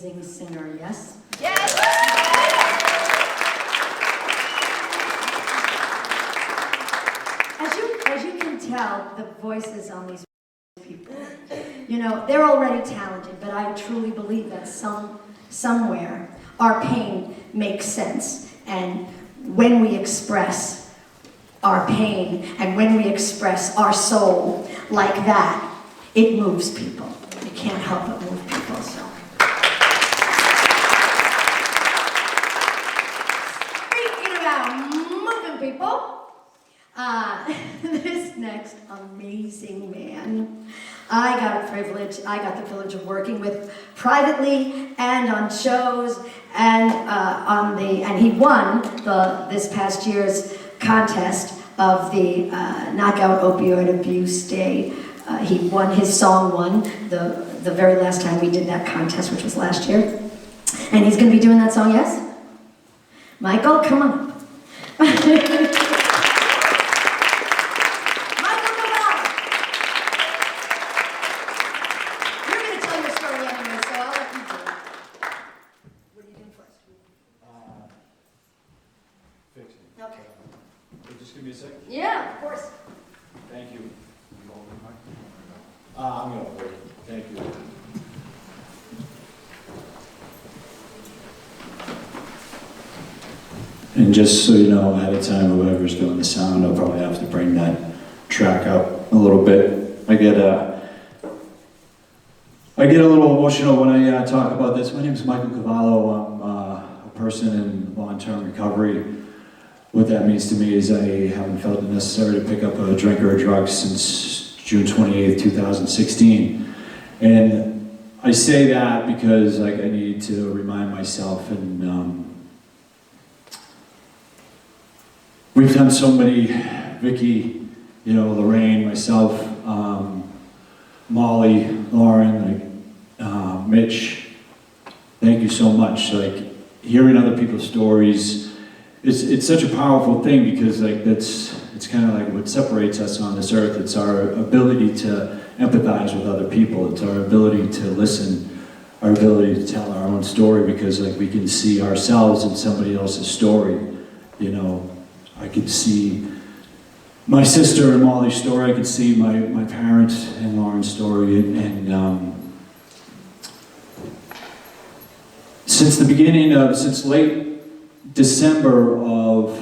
amazing singer, yes? Yes! As you can tell, the voices on these people, you know, they're already talented, but I truly believe that somewhere our pain makes sense. And when we express our pain and when we express our soul like that, it moves people. You can't help but move people, so. Speaking about moving people, this next amazing man, I got the privilege of working with privately and on shows and and he won this past year's contest of the Knockout Opioid Abuse Day. He won, his song won the very last time we did that contest, which was last year. And he's going to be doing that song, yes? Michael, come on up. Michael Cavallo. You're going to tell your story anyway, so I'll let you do it. What are you doing first? Fixing. Okay. Just give me a second. Yeah, of course. Thank you. I'm going to wait. Thank you. And just so you know, ahead of time, whoever's doing the sound, I'll probably have to bring that track up a little bit. I get a little emotional when I talk about this. My name is Michael Cavallo. I'm a person in long-term recovery. What that means to me is I haven't felt it necessary to pick up a drink or a drug since June 28th, 2016. And I say that because I need to remind myself, and we've done so many, Vicky, you know, Lorraine, myself, Molly, Lauren, Mitch, thank you so much. Like, hearing other people's stories, it's such a powerful thing because it's kind of like what separates us on this earth. It's our ability to empathize with other people. It's our ability to listen, our ability to tell our own story, because like we can see ourselves in somebody else's story. You know, I could see my sister and Molly's story. I could see my parents and Lauren's story, and since late December of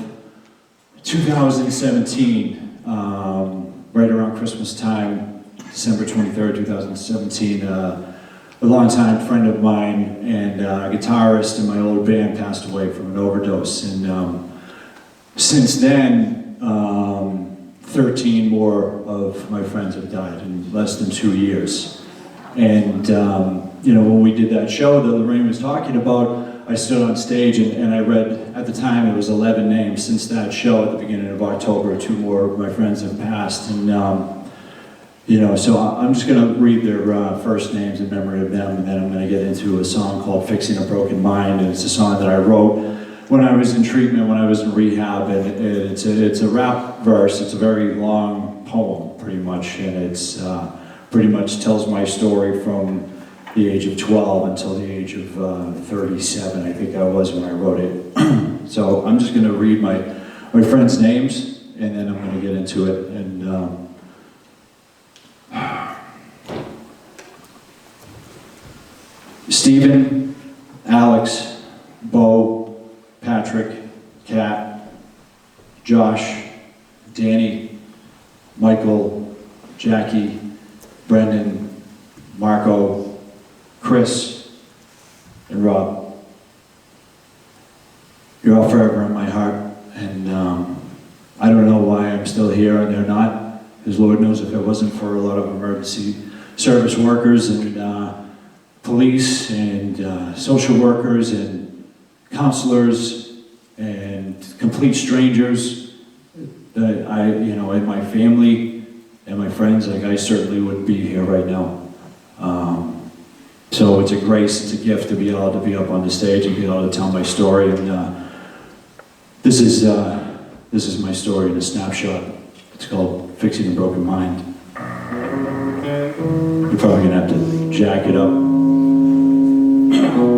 2017, right around Christmas time, December 23rd, 2017, a longtime friend of mine and a guitarist in my old band passed away from an overdose. And since then, 13 more of my friends have died in less than 2 years. And you know, when we did that show that Lorraine was talking about, I stood on stage and I read, at the time it was 11 names. Since that show at the beginning of October, 2 more of my friends have passed. And you know, so I'm just gonna read their first names in memory of them, and then I'm gonna get into a song called Fixing a Broken Mind. And it's a song that I wrote when I was in treatment, when I was in rehab, and it's a rap verse. It's a very long poem, pretty much, and it's pretty much tells my story from the age of 12 until the age of 37, I think I was when I wrote it. So I'm just going to read my friends' names, and then I'm going to get into it. And Stephen, Alex, Bo, Patrick, Kat, Josh, Danny, Michael, Jackie, Brendan, Marco, Chris, and Rob. You're all forever in my heart, and I don't know why I'm still here and they're not, because Lord knows if it wasn't for a lot of emergency service workers and police and social workers and counselors and complete strangers, that you know, and my family and my friends, like I certainly wouldn't be here right now. So it's a grace, it's a gift to be able to be up on the stage and be able to tell my story. And this is my story in a snapshot. It's called Fixing a Broken Mind. You're probably gonna have to jack it up. Can't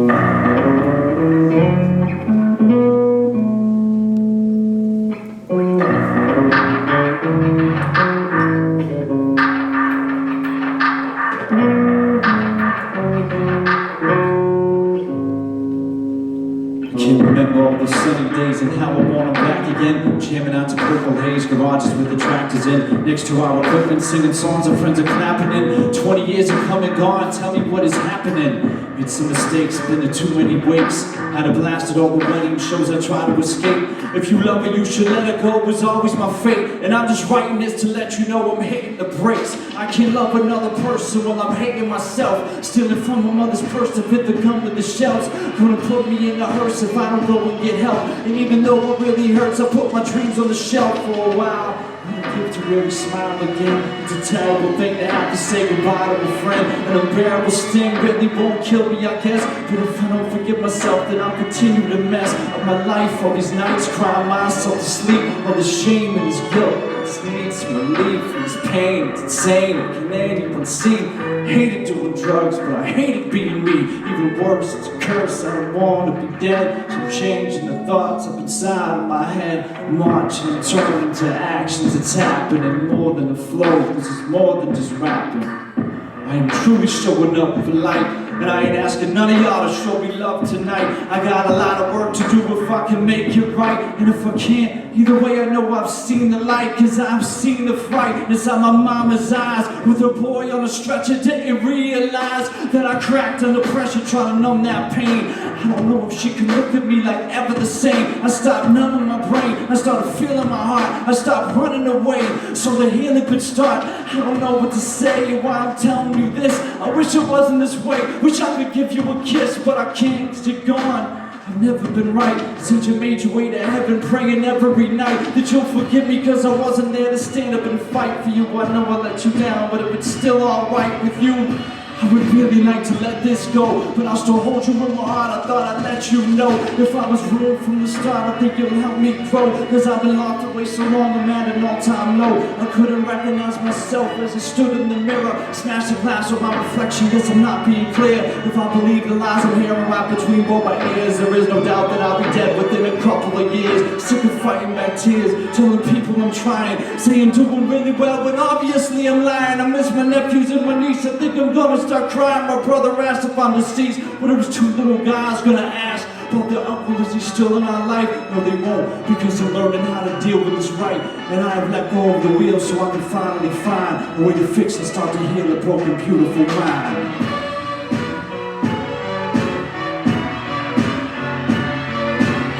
remember all the sunny days and how I want them back again. Jamming out to Purple Haze garages with the tractors in. Next to our equipment, singing songs our friends are clapping in. 20 years have come and gone, tell me what is happening. Made some mistakes, been to too many wakes. Had a blast at all the wedding shows I tried to escape. If you love her, you should let her go, was always my fate. And I'm just writing this to let you know I'm hitting the brakes. I can't love another person while I'm hating myself. Stealing from my mother's purse to fit the gum to the shelves. Gonna put me in a hearse if I don't go and get help. And even though it really hurts, I put my dreams on the shelf for a while. I give to really smile again. It's a terrible thing to have to say goodbye to a friend. An unbearable sting really won't kill me, I guess. But if I don't forgive myself, then I'll continue to mess up my life. All these nights crying myself to sleep. All the shame and this guilt. This needs some relief from this pain. It's insane, I can't even see. Hated doing drugs, but I hated being me. Even worse, it's a curse, I don't want to be dead. So I'm changing the thoughts up inside of my head. Marching and turning to actions, it's happening more than a flow. This is more than just rapping. I am truly showing up for light, and I ain't asking none of y'all to show me love tonight. I got a lot of work to do if I can make it right. And if I can't, either way I know I've seen the light. Cause I've seen the fright inside my mama's eyes. With her boy on a stretcher, didn't realize that I cracked under pressure trying to numb that pain. I don't know if she can look at me like ever the same. I stopped numbing my brain, I started feeling my heart. I stopped running away so the healing could start. I don't know what to say or why I'm telling you this. I wish it wasn't this way. Wish I could give you a kiss, but I can't cause you're gone. I've never been right since you made your way to heaven, praying every night that you'll forgive me cause I wasn't there to stand up and fight for you. I know I let you down, but if it's still alright with you, I would really like to let this go, but I'll still hold you in my heart. I thought I'd let you know. If I was real from the start, I think it would help me grow. Cause I've been locked away so long, I'm at an all-time low. I couldn't recognize myself as I stood in the mirror. Smashed the glass with my reflection, guess I'm not being clear. If I believe the lies I'm hearing right between both my ears, there is no doubt that I'll be dead within a couple of years. Sick of fighting back tears, telling people I'm trying, saying doing really well, but obviously I'm lying. I miss my nephews and my niece, I think I'm gonna start crying. My brother asked if I'm deceased, but it was two little guys gonna ask about their uncle, is he still in our life? No, they won't, because they're learning how to deal with this right. And I have let go of the wheel so I can finally find a way to fix and start to heal a broken, beautiful mind.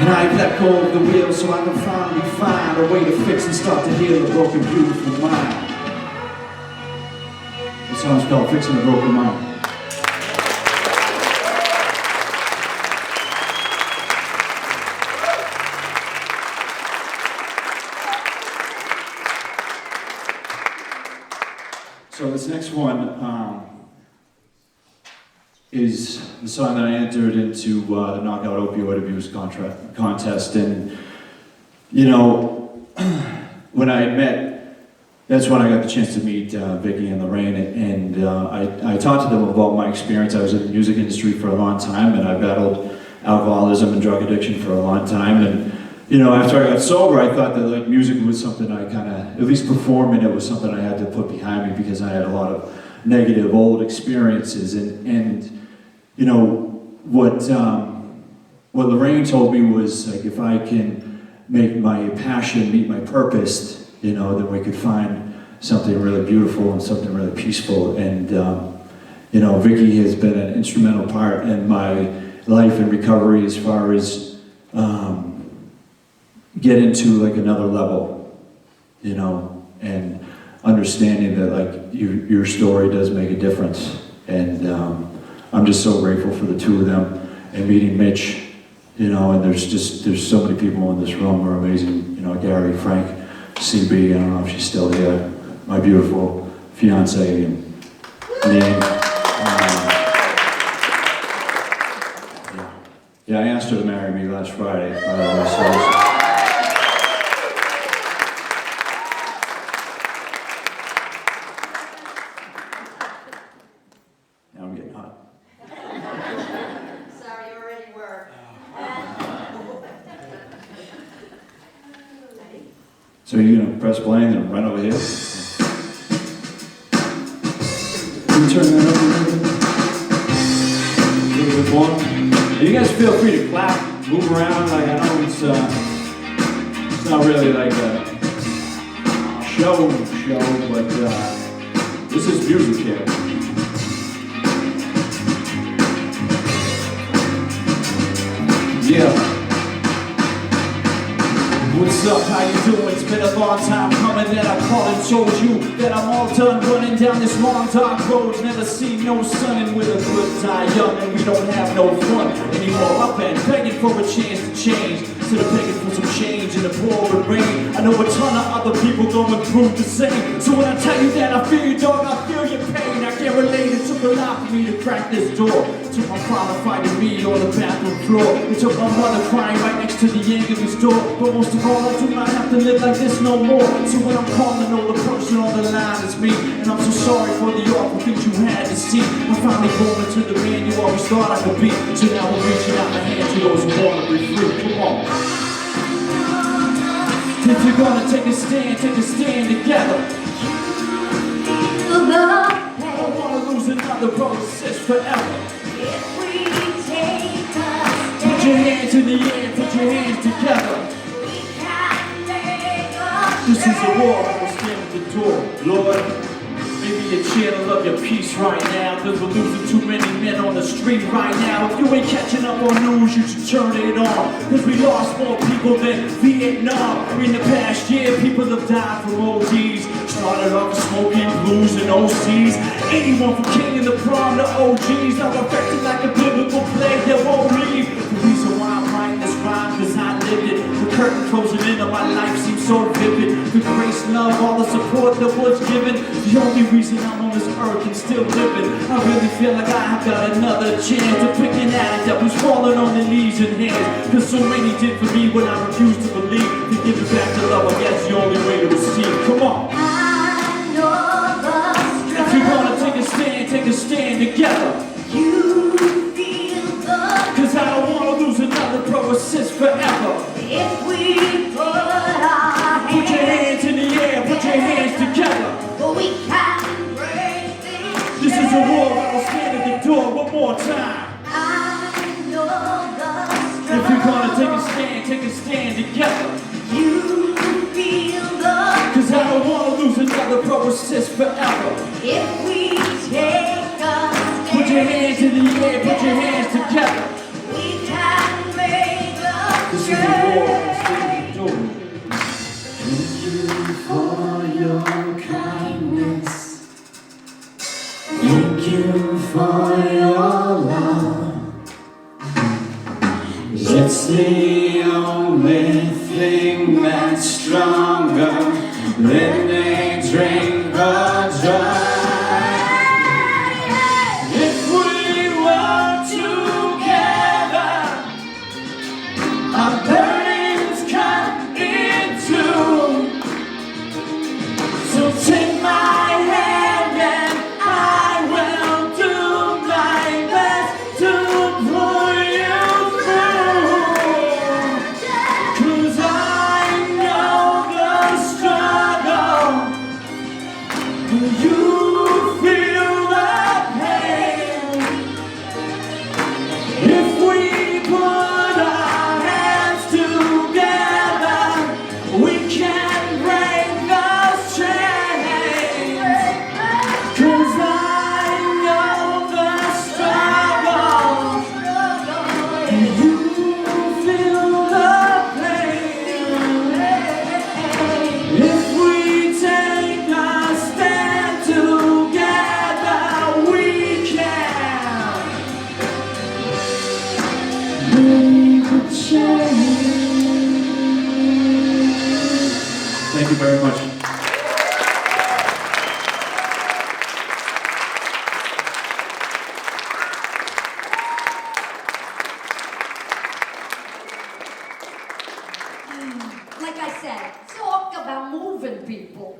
And I've let go of the wheel so I can finally find a way to fix and start to heal a broken, beautiful mind. The song's called Fixing a Broken Mind. So this next one is the song that I entered into the Knockout Opioid Abuse contest. And, you know, when I had met, that's when I got the chance to meet Vicky and Lorraine, and I talked to them about my experience. I was in the music industry for a long time, and I battled alcoholism and drug addiction for a long time. And you know, after I got sober, I thought that like music was something I kind of, at least performing it was something I had to put behind me because I had a lot of negative old experiences. And you know, what Lorraine told me was like, if I can make my passion meet my purpose, you know, then we could find something really beautiful and something really peaceful. And you know, Vicky has been an instrumental part in my life and recovery as far as get into like another level, you know, and understanding that like your story does make a difference. And I'm just so grateful for the two of them and meeting Mitch, you know, and there's so many people in this room who are amazing, you know, Gary, Frank, CB, I don't know if she's still here, my beautiful fiance, and me. Yeah, I asked her to marry me last Friday, by the way, so. Now I'm getting hot. So you're gonna press play and then run over here? Can you turn that up a little bit more? And you guys feel free to clap, move around. Like I know it's not really like a show, but this is music here. Yeah. What's up, how you doing? It's been a long time coming that I called and told you that I'm all done running down this long dark road. Never seen no sun and with a good die young and we don't have no fun anymore. I've been begging for a chance to change, instead of begging for some change in the pouring rain. I know a ton of other people going through the same. So when I tell you that I feel you, dog, I feel your pain. I can't relate, it took a lot for me to crack this door. It took my father fighting me on the bathroom floor. It took my mother crying right next to the ambulance door. But most of all, I do not have to live like this no more. So when I'm calling all the person on the line is me. And I'm so sorry for the awful things you had to see. I finally born into the man you always thought I could be. So now I'm reaching out my hand to those who want to be free. Come on. If you're gonna take a stand together. I don't wanna lose another brother, sis, forever. If we take a stand, Put your hands in the air, put your hands together. we can make a This is a stand. war, I will stand at the door, Lord. Maybe a channel of your peace right now, cause we're losing too many men on the street right now. If you ain't catching up on news, you should turn it on, cause we lost more people than Vietnam. In the past year, people have died from ODs. Started off smoking blues and OCs. Anyone from King and the Prom to OGs, now affected like a biblical plague that won't leave. The reason why I'm writing this rhyme, cause I lived it. The curtain closing in on my life seems so vivid. The grace, love, all the support that was given. The only reason I'm on this earth and still living. I really feel like I have got another chance to pick an addict that was falling on their knees and hands. Cause so many did for me when I refused to believe. To give it back to love, I guess the only way to receive. Come on. I know the If you're gonna take a stand together. you feel the Cause I don't wanna lose another brother, sis, forever. if we put our Put your hands in the air, put your hands together. we can break this. This is a war, I will stand at the door one more time. I know the If you're gonna take a stand together. you feel the Cause I don't wanna lose another brother, sis, forever. if we take a stand. Put your hands in the air, put your hands together. We can make a This is a war, I will stand at the door. Thank you for your kindness. Thank you for your love. It's the only thing that's stronger than a drink or drug. If we work together, our burdens cut in two. So take my hand and I will do my best to pull you through. Cause I know the struggle. You feel the pain. If we put our hands together, we can break those chains. Cause I know the struggle. You feel the pain. If we take a stand together, we can break the chains. Thank you very much. Like I said, talk about moving people.